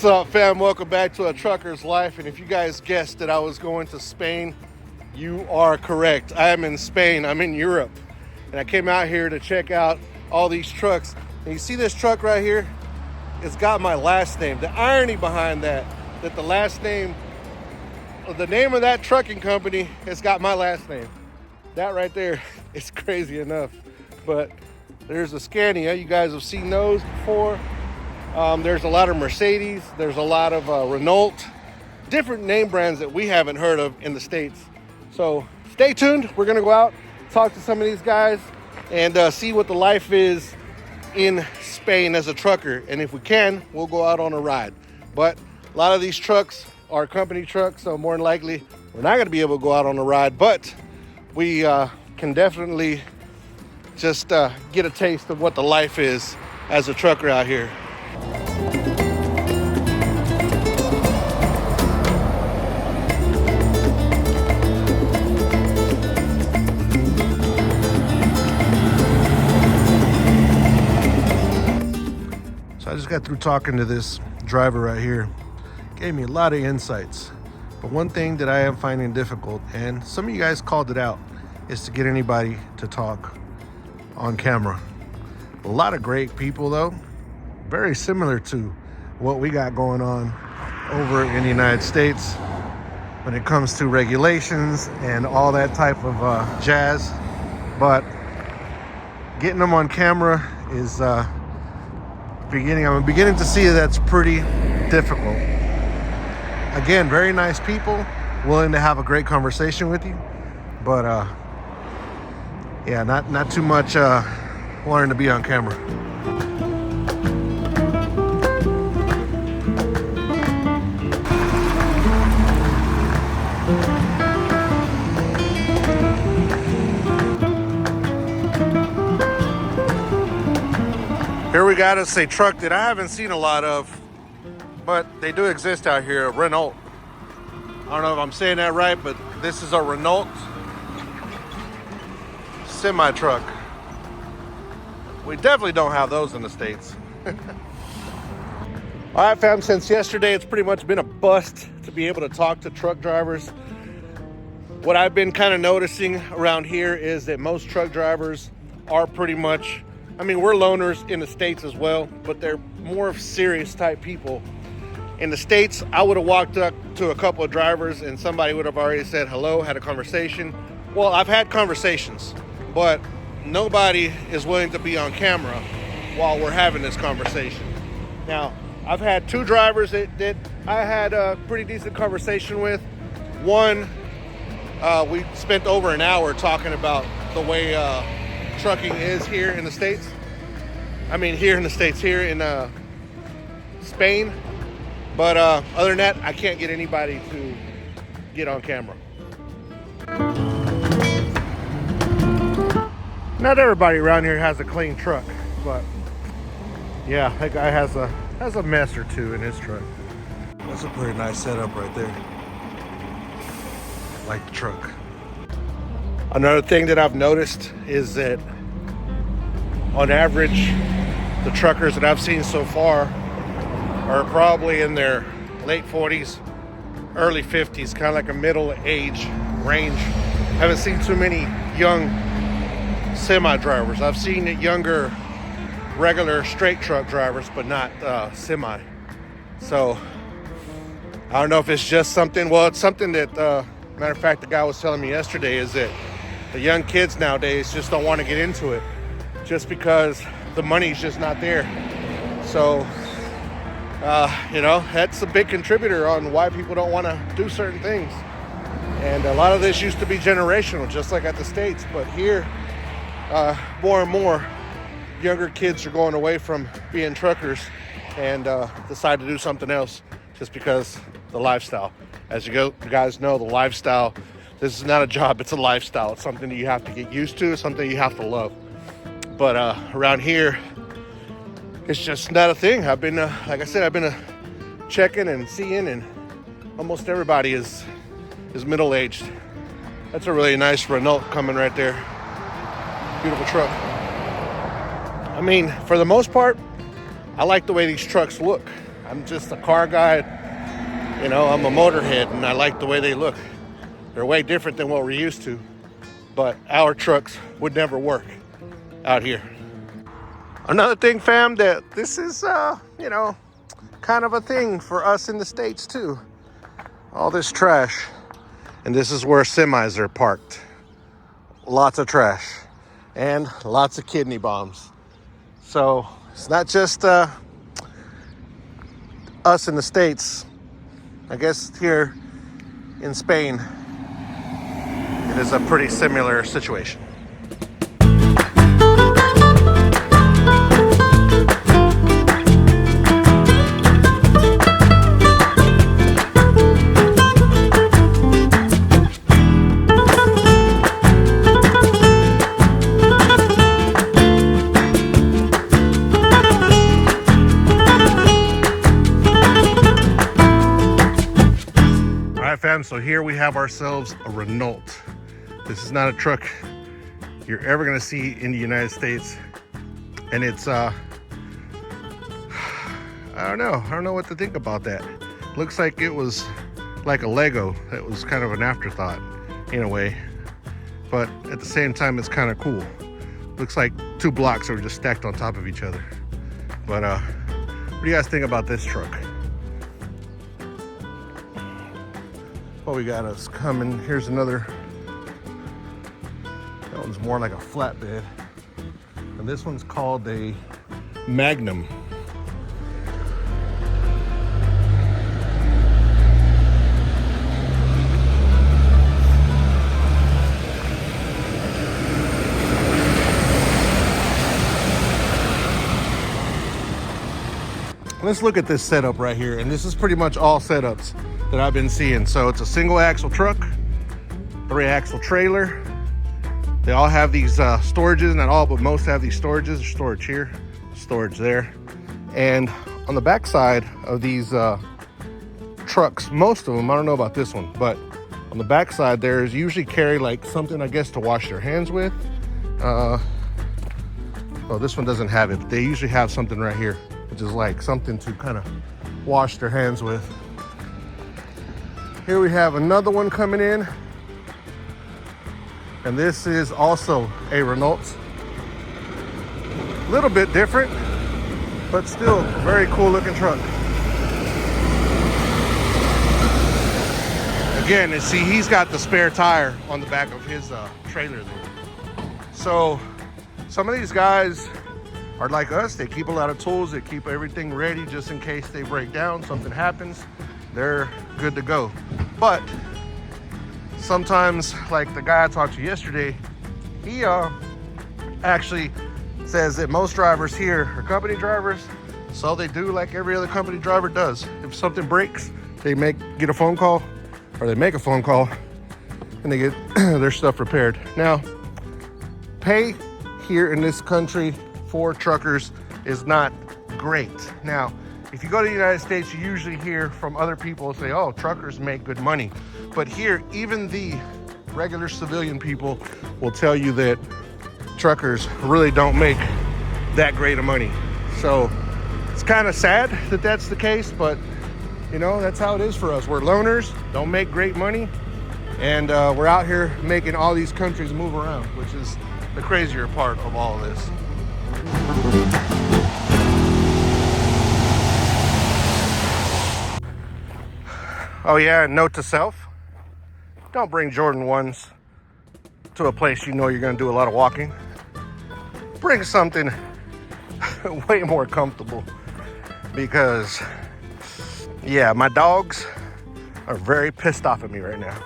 up, fam? Welcome back to A Trucker's Life. And if you guys guessed that I was going to Spain, you are correct. I am in Spain. I'm in Europe. And I came out here to check out all these trucks. And you see this truck right here? It's got my last name. The irony behind that the last name, the name of that trucking company has got my last name. That right there is crazy enough. But there's a Scania. You guys have seen those before. There's a lot of Mercedes. There's a lot of Renault. Different name brands that we haven't heard of in the States. So stay tuned. We're going to go out, talk to some of these guys, and see what the life is in Spain as a trucker. And if we can, we'll go out on a ride. But a lot of these trucks are company trucks, so more than likely we're not going to be able to go out on a ride. But we can definitely just get a taste of what the life is as a trucker out here. So I just got through talking to this driver right here. Gave me a lot of insights. But one thing that I am finding difficult, and some of you guys called it out, is to get anybody to talk on camera. A lot of great people though, very similar to what we got going on over in the United States when it comes to regulations and all that type of jazz. But getting them on camera is I'm beginning to see that's pretty difficult. Again, very nice people, willing to have a great conversation with you, but yeah, not too much wanting to be on camera. Here we got us a truck that I haven't seen a lot of, but they do exist out here, a Renault. I don't know if I'm saying that right, but this is a Renault semi-truck. We definitely don't have those in the States. All right, fam, since yesterday, it's pretty much been a bust to be able to talk to truck drivers. What I've been kind of noticing around here is that most truck drivers are pretty much, I mean, we're loners in the States as well, but they're more of serious type people. In the States, I would have walked up to a couple of drivers and somebody would have already said hello, had a conversation. Well, I've had conversations, but nobody is willing to be on camera while we're having this conversation. Now, I've had two drivers that I had a pretty decent conversation with. One, we spent over an hour talking about the way trucking is here in the States. I mean, here in the States, here in Spain. But other than that, I can't get anybody to get on camera. Not everybody around here has a clean truck, but yeah, that guy has a mess or two in his truck. That's a pretty nice setup right there. I like the truck. Another thing that I've noticed is that on average, the truckers that I've seen so far are probably in their late 40s, early 50s, kind of like a middle age range. I haven't seen too many young semi drivers. I've seen younger, regular straight truck drivers, but not semi. So I don't know if it's just something. Well, it's something that, matter of fact, the guy was telling me yesterday is that the young kids nowadays just don't want to get into it just because the money's just not there. So, that's a big contributor on why people don't want to do certain things. And a lot of this used to be generational, just like at the States. But here, more and more younger kids are going away from being truckers and decide to do something else just because the lifestyle. As you guys know, the lifestyle, this is not a job, it's a lifestyle. It's something that you have to get used to, something you have to love. But around here, it's just not a thing. I've been, like I said, I've been checking and seeing, and almost everybody is middle-aged. That's a really nice Renault coming right there. Beautiful truck. I mean, for the most part, I like the way these trucks look. I'm just a car guy. You know, I'm a motorhead, and I like the way they look. They're way different than what we're used to, but our trucks would never work out here. Another thing, fam, that this is, you know, kind of a thing for us in the States too. All this trash. And this is where semis are parked. Lots of trash and lots of kidney bombs. So it's not just us in the States. I guess here in Spain, it is a pretty similar situation. Fam, so here we have ourselves a Renault. This is not a truck you're ever gonna see in the United States, and it's I don't know what to think about that. Looks like it was like a Lego. It was kind of an afterthought in a way, but at the same time it's kind of cool. Looks like two blocks that were just stacked on top of each other. But what do you guys think about this truck? What we got us coming. Here's another. That one's more like a flatbed. And this one's called a Magnum. Let's look at this setup right here. And this is pretty much all setups that I've been seeing. So it's a single axle truck, 3-axle trailer. They all have these storages, not all, but most have these storages. Storage here, storage there. And on the back side of these trucks, most of them, I don't know about this one, but on the back side, there's usually carry like something, I guess, to wash their hands with. Well, this one doesn't have it, but they usually have something right here, which is like something to kind of wash their hands with. Here we have another one coming in, and this is also a Renault. A little bit different, but still a very cool looking truck. Again, and see, he's got the spare tire on the back of his trailer there. So some of these guys are like us. They keep a lot of tools. They keep everything ready just in case they break down, something happens. They're good to go. But sometimes, like the guy I talked to yesterday, he actually says that most drivers here are company drivers, so they do like every other company driver does. If something breaks, they get a phone call, or they make a phone call, and they get their stuff repaired. Now, pay here in this country for truckers is not great. Now, if you go to the United States, you usually hear from other people say, oh, truckers make good money. But here, even the regular civilian people will tell you that truckers really don't make that great of money. So it's kind of sad that that's the case, but you know, that's how it is for us. We're loners, don't make great money, and we're out here making all these countries move around, which is the crazier part of all of this. Oh yeah, note to self, don't bring Jordan 1s to a place you know you're gonna do a lot of walking. Bring something way more comfortable, because yeah, my dogs are very pissed off at me right now.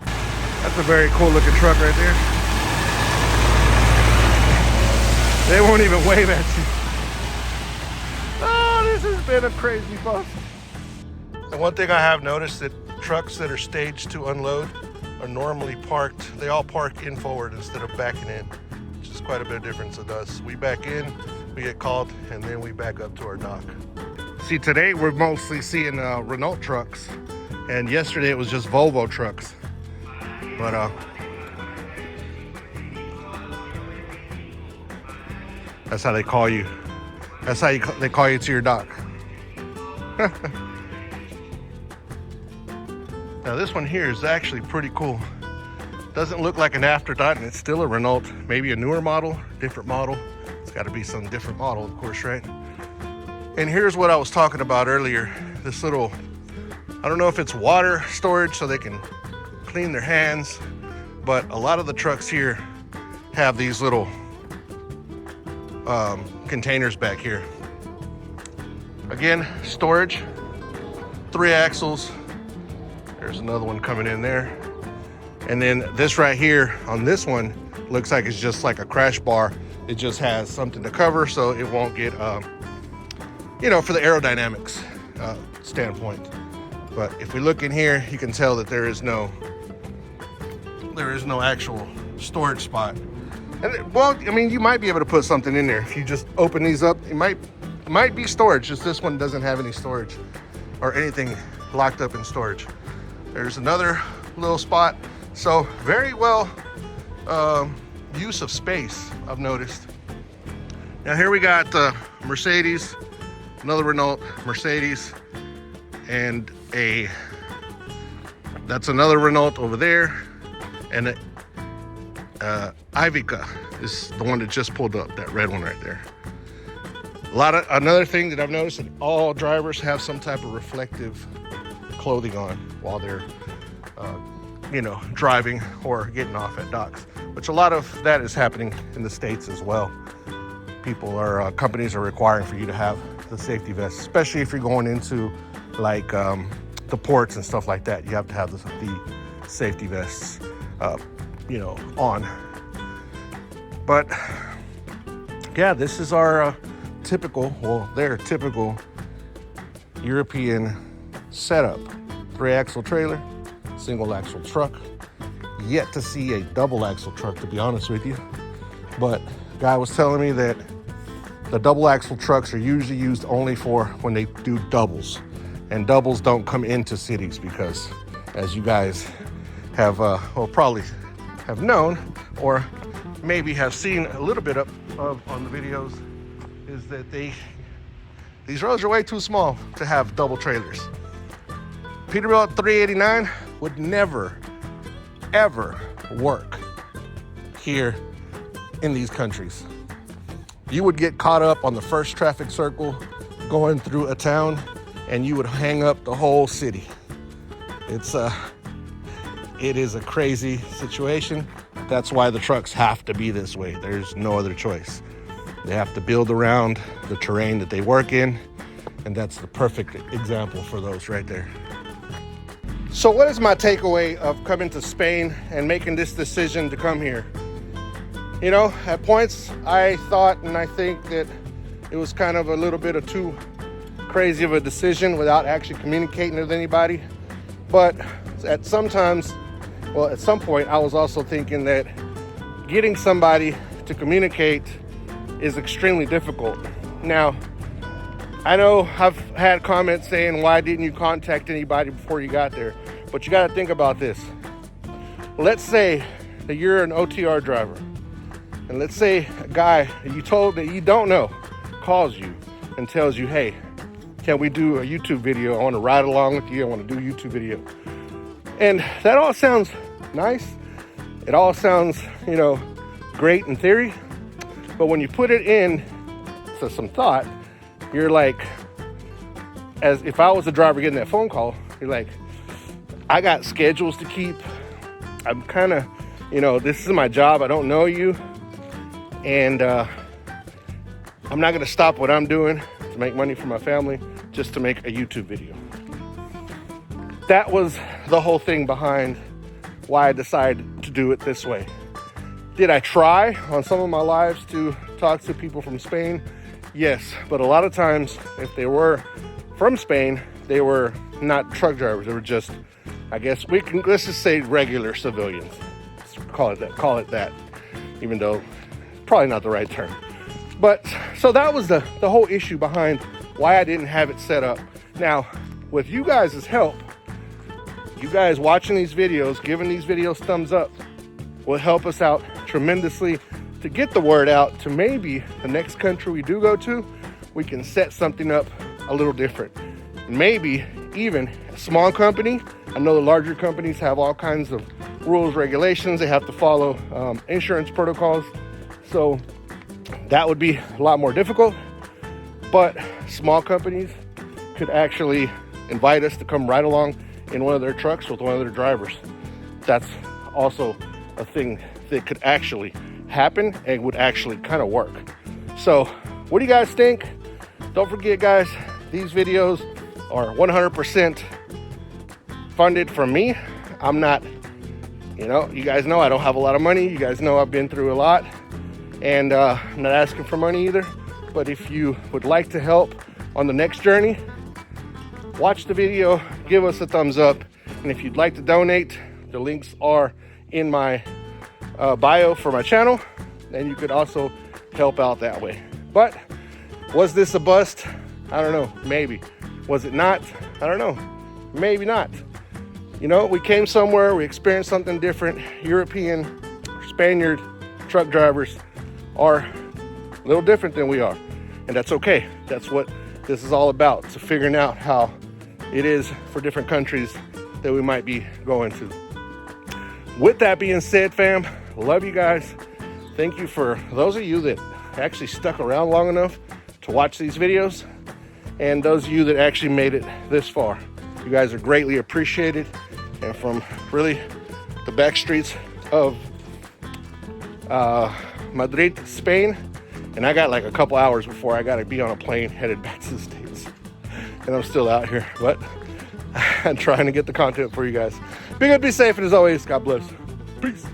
That's a very cool looking truck right there. They won't even wave at you. Oh, this has been a crazy bus. And one thing I have noticed, that trucks that are staged to unload are normally parked, they all park in forward instead of backing in, which is quite a bit of difference with us. We back in, we get called, and then we back up to our dock. See, today we're mostly seeing Renault trucks, and yesterday it was just Volvo trucks. But that's how they call you. That's how they call you to your dock. Now this one here is actually pretty cool. Doesn't look like an afterthought, and it's still a Renault, maybe a newer model, different model. It's got to be some different model, of course, right? And here's what I was talking about earlier. This little, I don't know if it's water storage so they can clean their hands, but a lot of the trucks here have these little containers back here. Again, storage, 3 axles. There's another one coming in there. And then this right here on this one looks like it's just like a crash bar. It just has something to cover so it won't get, you know, for the aerodynamics standpoint. But if we look in here, you can tell that there is no actual storage spot. And well, I mean, you might be able to put something in there. If you just open these up, it might be storage. Just this one doesn't have any storage or anything locked up in storage. There's another little spot. So very well use of space, I've noticed. Now here we got the Mercedes, another Renault, Mercedes, and that's another Renault over there, and Ivica is the one that just pulled up, that red one right there. Another thing that I've noticed that all drivers have some type of reflective clothing on while they're you know, driving or getting off at docks, which a lot of that is happening in the States as well. Companies are requiring for you to have the safety vest, especially if you're going into like the ports and stuff like that. You have to have the safety vests, you know, on. But yeah, this is our their typical European setup. 3-axle trailer, single axle truck. Yet to see a double axle truck, to be honest with you. But guy was telling me that the double axle trucks are usually used only for when they do doubles. And doubles don't come into cities because, as you guys have, probably have known, or maybe have seen a little bit of on the videos, is that these roads are way too small to have double trailers. Peterbilt 389 would never, ever work here in these countries. You would get caught up on the first traffic circle going through a town, and you would hang up the whole city. It is a crazy situation. That's why the trucks have to be this way. There's no other choice. They have to build around the terrain that they work in, and that's the perfect example for those right there. So what is my takeaway of coming to Spain and making this decision to come here? You know, at points I thought and I think that it was kind of a little bit of too crazy of a decision without actually communicating with anybody. But at some point I was also thinking that getting somebody to communicate is extremely difficult. Now, I know I've had comments saying, why didn't you contact anybody before you got there? But you got to think about this. Let's say that you're an OTR driver, and let's say a guy that you told that you don't know calls you and tells you, hey, can we do a YouTube video? I want to ride along with you. I want to do a YouTube video. And that all sounds nice. It all sounds, you know, great in theory. But when you put it in to some thought, you're like, as if I was the driver getting that phone call, you're like, I got schedules to keep. I'm kind of, you know, this is my job. I don't know you. And I'm not going to stop what I'm doing to make money for my family just to make a YouTube video. That was the whole thing behind why I decided to do it this way. Did I try on some of my lives to talk to people from Spain? Yes, but a lot of times, if they were from Spain, they were not truck drivers. They were just, I guess let's just say regular civilians. Let's call it that, even though it's probably not the right term. But so that was the whole issue behind why I didn't have it set up. Now, with you guys' help, you guys watching these videos, giving these videos thumbs up, will help us out tremendously to get the word out to maybe the next country we do go to, we can set something up a little different. maybe even a small company. I know the larger companies have all kinds of rules, regulations. They have to follow insurance protocols. So that would be a lot more difficult. But small companies could actually invite us to come ride along in one of their trucks with one of their drivers. That's also a thing that could actually happen and would actually kind of work. So what do you guys think? Don't forget, guys, these videos are 100% funded from me. I'm not, you guys know I don't have a lot of money. You guys know I've been through a lot, and I'm not asking for money either. But if you would like to help on the next journey, watch the video, give us a thumbs up. And if you'd like to donate, the links are in my bio for my channel, and you could also help out that way. But was this a bust? I don't know, maybe. Was it not? I don't know, maybe not. We came somewhere, we experienced something different. European, Spaniard truck drivers are a little different than we are, and that's okay. That's what this is all about, so figuring out how it is for different countries that we might be going to. With that being said, fam, love you guys. Thank you for those of you that actually stuck around long enough to watch these videos, and those of you that actually made it this far. You guys are greatly appreciated, and from really the back streets of Madrid, Spain, and I got like a couple hours before I got to be on a plane headed back to the States, and I'm still out here, but I'm trying to get the content for you guys. Be good, be safe, and as always, God bless. Peace.